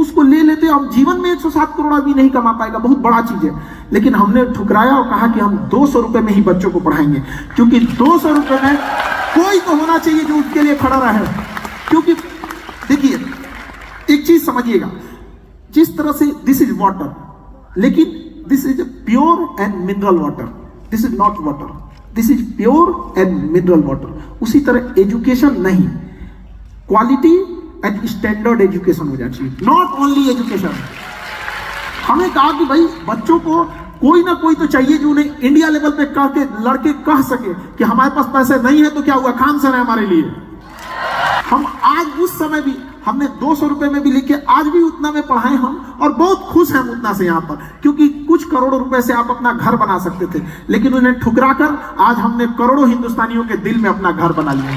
उसको ले लेते, अब जीवन में 107 करोड़ भी नहीं कमा पाएगा, बहुत बड़ा चीज है। लेकिन हमने ठुकराया और कहा कि हम 200 रुपए में ही बच्चों को पढ़ाएंगे, क्योंकि 200 रुपए में कोई तो होना चाहिए जो उसके लिए खड़ा रहे। क्योंकि देखिए एक चीज समझिएगा, जिस तरह से दिस इज वाटर, लेकिन this is pure and mineral water, this is not water, this is pure and mineral water. उसी तरह एजुकेशन नहीं, क्वालिटी एंड स्टैंडर्ड एजुकेशन हो जानी चाहिए, नॉट ओनली एजुकेशन। हमें कहा कि भाई बच्चों को कोई ना कोई तो चाहिए जो उन्हें इंडिया लेवल पे कह के लड़के कह सके कि हमारे पास पैसे नहीं है तो क्या हुआ, खान सर है हमारे लिए। हम आज उस समय भी हमने 200 रुपए में भी लिखे, आज भी उतना में पढ़ाए हम, और बहुत खुश हैं उतना से यहाँ पर, क्योंकि कुछ करोड़ों रुपए से आप अपना घर बना सकते थे, लेकिन उन्हें ठुकरा कर आज हमने करोड़ों हिंदुस्तानियों के दिल में अपना घर बना लिया।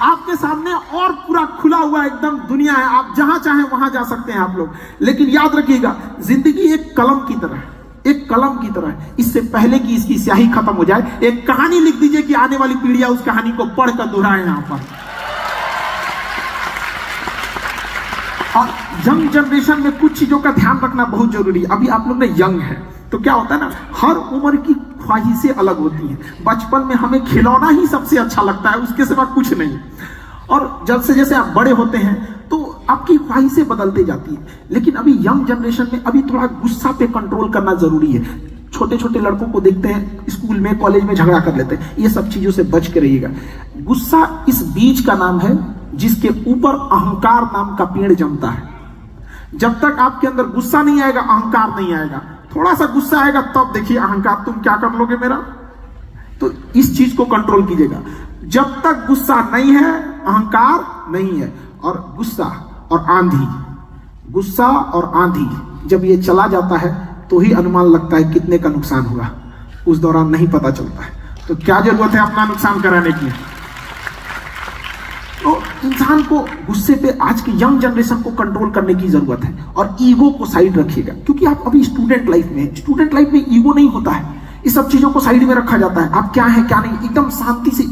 आपके सामने और पूरा खुला हुआ एकदम दुनिया है, आप जहां चाहें वहां जा सकते हैं आप लोग। लेकिन याद रखिएगा, जिंदगी एक कलम की तरह है, एक कलम की तरह है। इससे पहले कि इसकी स्याही खत्म हो जाए, एक कहानी लिख दीजिए कि आने वाली पीढ़ियां उस कहानी को पढ़कर दोहराए यहाँ पर। और यंग जनरेशन में कुछ चीजों का ध्यान रखना बहुत जरूरी है। अभी आप लोग ने यंग है तो क्या होता है ना, हर उम्र की ख्वाहिशें अलग होती हैं। बचपन में हमें खिलौना ही सबसे अच्छा लगता है, उसके सिवा कुछ नहीं। और जैसे जैसे आप बड़े होते हैं तो आपकी ख्वाहिशें बदलती जाती है। लेकिन अभी यंग जनरेशन में अभी थोड़ा गुस्सा पे कंट्रोल करना जरूरी है। छोटे छोटे लड़कों को देखते हैं स्कूल में कॉलेज में झगड़ा कर लेते हैं, ये सब चीजों से बच के रहिएगा। गुस्सा इस बीज का नाम है जिसके ऊपर अहंकार नाम का पेड़ जमता है। जब तक आपके अंदर गुस्सा नहीं आएगा, अहंकार नहीं आएगा। थोड़ा सा गुस्सा आएगा तब देखिए अहंकार, तुम क्या कर लोगे मेरा। तो इस चीज को कंट्रोल कीजिएगा। जब तक गुस्सा नहीं है, अहंकार नहीं है। और गुस्सा और आंधी, गुस्सा और आंधी जब ये चला जाता है तो ही अनुमान लगता है कितने का नुकसान हुआ, उस दौरान नहीं पता चलता है। तो क्या जरूरत है अपना नुकसान कराने की। तो इंसान को गुस्से पे आज की यंग जनरेशन को कंट्रोल करने की जरूरत है। और ईगो को साइड रखिएगा, क्योंकि आप अभी स्टूडेंट लाइफ में, स्टूडेंट लाइफ में ईगो नहीं होता है, इस सब चीजों को साइड में रखा जाता है। आप क्या है क्या नहीं, एकदम शांति से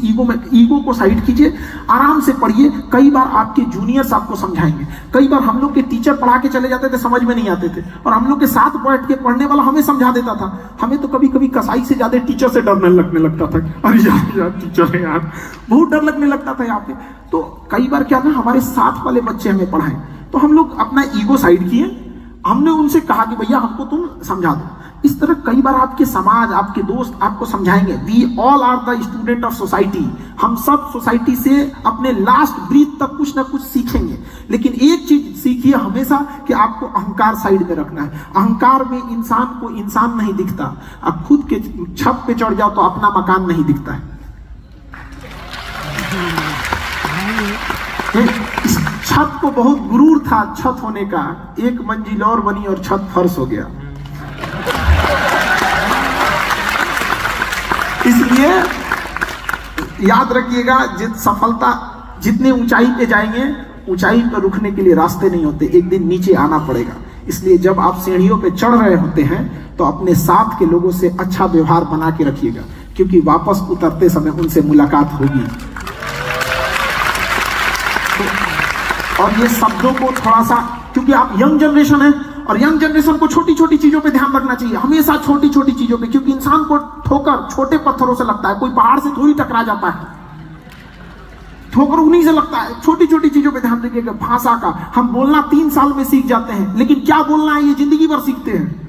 ईगो को साइड कीजिए, आराम से पढ़िए। कई बार आपके जूनियर्स आपको समझाएंगे। कई बार हम लोग के टीचर पढ़ा के चले जाते थे, समझ में नहीं आते थे, और हम लोग के साथ बैठ के पढ़ने वाला हमें समझा देता था। हमें तो कभी कभी कसाई से ज्यादा टीचर से डरने लगने लगता था। अरे यार टीचर है यार, बहुत डर लगने लगता था यहाँ पे। तो कई बार क्या ना, हमारे साथ वाले बच्चे हमें पढ़ाएं तो हम लोग अपना ईगो साइड किए, हमने उनसे कहा कि भैया हमको तुम समझा दो। इस तरह कई बार आपके समाज, आपके दोस्त आपको समझाएंगे। We all are the student of society. हम सब सोसाइटी से अपने लास्ट ब्रीथ तक कुछ ना कुछ सीखेंगे। लेकिन एक चीज सीखिए हमेशा कि आपको अहंकार साइड में रखना है। अहंकार में इंसान को इंसान नहीं दिखता। आप खुद के छत पे चढ़ जाओ तो अपना मकान नहीं दिखता है। इस छत को बहुत गुरूर था छत होने का, एक मंजिल और बनी और छत फर्श हो गया। इसलिए याद रखिएगा, सफलता जितने ऊंचाई पे जाएंगे, ऊंचाई पर रुकने के लिए रास्ते नहीं होते, एक दिन नीचे आना पड़ेगा। इसलिए जब आप सीढ़ियों पे चढ़ रहे होते हैं तो अपने साथ के लोगों से अच्छा व्यवहार बना के रखिएगा, क्योंकि वापस उतरते समय उनसे मुलाकात होगी। और ये शब्दों को थोड़ा सा, क्योंकि आप यंग जनरेशन है और यंग जनरेशन को छोटी छोटी चीजों पे ध्यान रखना चाहिए, हमेशा छोटी छोटी चीजों पे, क्योंकि इंसान को ठोकर छोटे पत्थरों से लगता है। कोई पहाड़ से थोड़ी टकरा जाता है, ठोकर उन्हीं से लगता है। छोटी छोटी चीजों पे ध्यान रखिएगा। भाषा का, हम बोलना 3 साल में सीख जाते हैं, लेकिन क्या बोलना है ये जिंदगी भर सीखते हैं।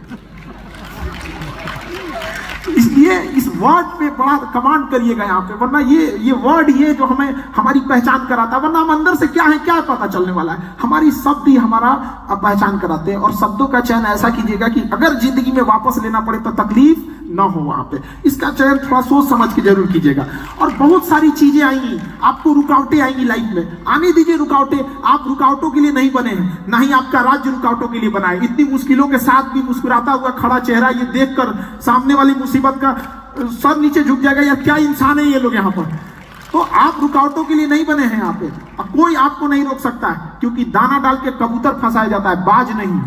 इसलिए इस वर्ड पे बड़ा कमांड करिएगा यहाँ पे, वरना ये वर्ड ये जो हमें हमारी पहचान कराता है, वरना हम अंदर से क्या है क्या पता चलने वाला है। हमारी शब्द ही हमारा पहचान कराते हैं। और शब्दों का चयन ऐसा कीजिएगा कि अगर जिंदगी में वापस लेना पड़े तो तकलीफ ना हो वहां पे। इसका चयन थोड़ा सोच समझ के जरूर कीजिएगा। और बहुत सारी चीजें आएंगी, आपको रुकावटें आएंगी लाइफ में, आने दीजिए रुकावटें। आप रुकावटों के लिए नहीं बने हैं, ना ही आपका राज्य रुकावटों के लिए बना है। इतनी मुश्किलों के साथ भी मुस्कुराता हुआ खड़ा चेहरा ये देखकर सामने वाली मुसीबत का सर नीचे झुक जाएगा, यार क्या इंसान है ये लोग यहाँ पर। तो आप रुकावटों के लिए नहीं बने हैं यहाँ पे, और कोई आपको नहीं रोक सकता है, क्योंकि दाना डाल के कबूतर फंसाया जाता है, बाज नहीं।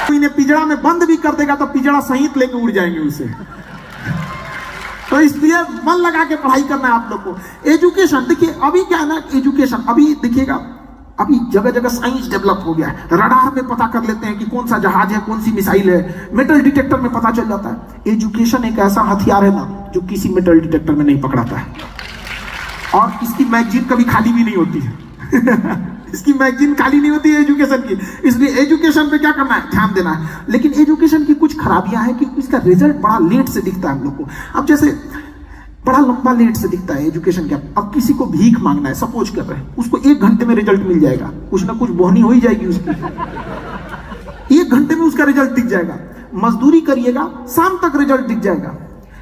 इन्हें पिंजड़ा में बंद भी कर देगा तो पिंजड़ा सहित लेके उड़ जाएंगे उसे। तो इसलिए मन लगा के पढ़ाई करना है आप लोग को। एजुकेशन देखिए, अभी क्या है ना, एजुकेशन अभी देखिएगा, अभी जगह जगह साइंस डेवलप हो गया है, रडार में पता कर लेते हैं कि कौन सा जहाज है, कौन सी मिसाइल है, मेटल डिटेक्टर में पता चल जाता है। एजुकेशन एक ऐसा हथियार है ना जो किसी मेटल डिटेक्टर में नहीं पकड़ाता है, और इसकी मैगजीन कभी खाली भी नहीं होती है इसकी मैगजीन खाली नहीं होती है एजुकेशन की। इसलिए एजुकेशन पे क्या करना है, ध्यान देना है। लेकिन एजुकेशन की कुछ खराबियां हैं कि इसका रिजल्ट बड़ा लेट से दिखता है हम लोग को। अब जैसे बड़ा लंबा लेट से दिखता है एजुकेशन का। अब किसी को भीख मांगना है, सपोज कर रहे हैं, उसको 1 घंटे में रिजल्ट मिल जाएगा, कुछ ना कुछ बोहनी हो ही जाएगी उसकी 1 घंटे में उसका रिजल्ट दिख जाएगा। मजदूरी करिएगा, शाम तक रिजल्ट दिख जाएगा।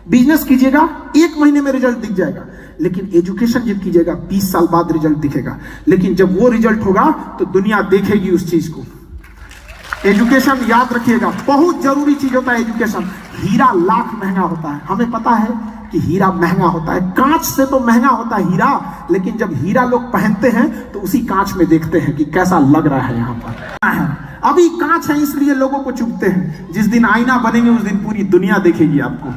बिजनेस कीजिएगा, 1 महीने में रिजल्ट दिख जाएगा। लेकिन एजुकेशन जब कीजिएगा 20 साल बाद रिजल्ट दिखेगा। लेकिन जब वो रिजल्ट होगा तो दुनिया देखेगी उस चीज को। एजुकेशन याद रखिएगा, बहुत जरूरी चीज होता है एजुकेशन। हीरा लाख महंगा होता है, हमें पता है कि हीरा महंगा होता है, कांच से तो महंगा होता है हीरा। लेकिन जब हीरा लोग पहनते हैं तो उसी कांच में देखते हैं कि कैसा लग रहा है। यहाँ पर अभी कांच है इसलिए लोगों को चुभते हैं, जिस दिन आईना बनेंगे उस दिन पूरी दुनिया देखेगी आपको।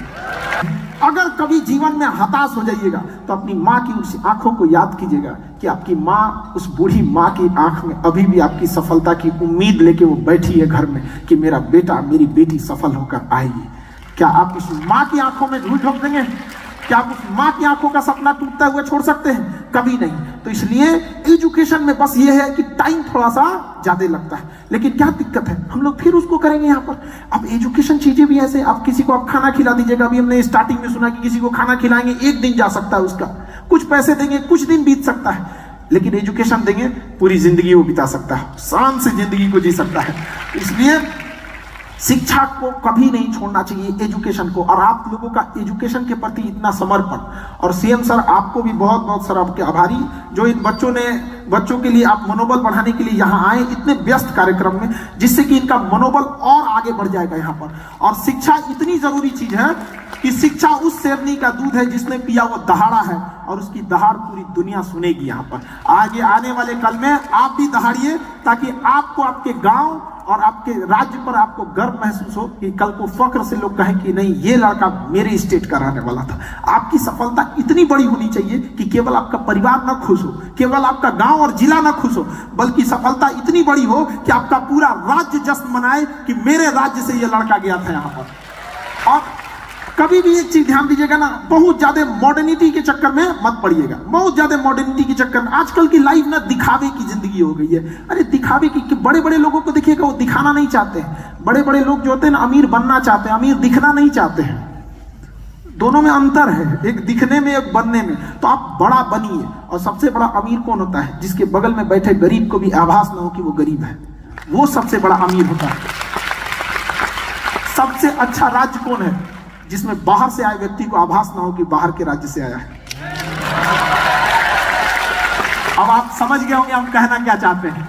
अगर कभी जीवन में हताश हो जाइएगा तो अपनी माँ की उस आंखों को याद कीजिएगा कि आपकी माँ, उस बूढ़ी माँ की आंख में अभी भी आपकी सफलता की उम्मीद लेके वो बैठी है घर में कि मेरा बेटा, मेरी बेटी सफल होकर आएगी। क्या आप उस माँ की आंखों में धूल झोंक देंगे? क्या आप उस माँ की आंखों का सपना टूटता हुआ छोड़ सकते हैं? कभी नहीं। तो इसलिए एजुकेशन में बस ये है कि टाइम थोड़ा सा ज्यादा लगता है, लेकिन क्या दिक्कत है, हम लोग फिर उसको करेंगे यहाँ पर। अब एजुकेशन चीजें भी ऐसे, आप किसी को आप खाना खिला दीजिएगा। अभी हमने स्टार्टिंग में सुना कि किसी को खाना खिलाएंगे 1 दिन जा सकता है उसका, कुछ पैसे देंगे कुछ दिन बीत सकता है। लेकिन एजुकेशन देंगे पूरी जिंदगी वो बिता सकता है, शान से जिंदगी को जी सकता है। इसलिए शिक्षा को कभी नहीं छोड़ना चाहिए, एजुकेशन को। और आप लोगों का एजुकेशन के प्रति इतना समर्पण, और सीएम सर आपको भी बहुत बहुत सर आपके आभारी, जो इन बच्चों के लिए आप मनोबल बढ़ाने के लिए यहाँ आए इतने व्यस्त कार्यक्रम में, जिससे कि इनका मनोबल और आगे बढ़ जाएगा यहाँ पर। और शिक्षा इतनी जरूरी चीज है कि शिक्षा उस शेरनी का दूध है जिसने पिया वो दहाड़ा है, और उसकी दहाड़ पूरी दुनिया सुनेगी यहाँ पर। आगे आने वाले कल में आप भी दहाड़िए, ताकि आपको आपके गांव और आपके राज्य पर आपको गर्व महसूस हो कि कल को फख्र से लोग कहें कि नहीं, ये लड़का मेरे स्टेट का रहने वाला था। आपकी सफलता इतनी बड़ी होनी चाहिए कि केवल आपका परिवार न खुश हो, केवल आपका गांव और जिला न खुश हो, बल्कि सफलता इतनी बड़ी हो कि आपका पूरा राज्य जश्न मनाए कि मेरे राज्य से ये लड़का गया था यहाँ पर। और कभी भी एक चीज ध्यान दीजिएगा ना, बहुत ज्यादा मॉडर्निटी के चक्कर में मत पड़िएगा। बहुत ज्यादा मॉडर्निटी के चक्कर में आजकल की लाइफ ना दिखावे की जिंदगी हो गई है। अरे दिखावे की, बड़े बड़े लोगों को देखिएगा वो दिखाना नहीं चाहते हैं। बड़े बड़े लोग जो होते हैं ना, अमीर बनना चाहते हैं, अमीर दिखना नहीं चाहते हैं। दोनों में अंतर है, एक दिखने में एक बनने में। तो आप बड़ा बनिए। और सबसे बड़ा अमीर कौन होता है? जिसके बगल में बैठे गरीब को भी आभास ना हो कि वो गरीब है, वो सबसे बड़ा अमीर होता है। सबसे अच्छा राज्य कौन है? जिसमें बाहर से आए व्यक्ति को आभास ना हो कि बाहर के राज्य से आया है। अब आप समझ गए होंगे हम कहना क्या चाहते हैं।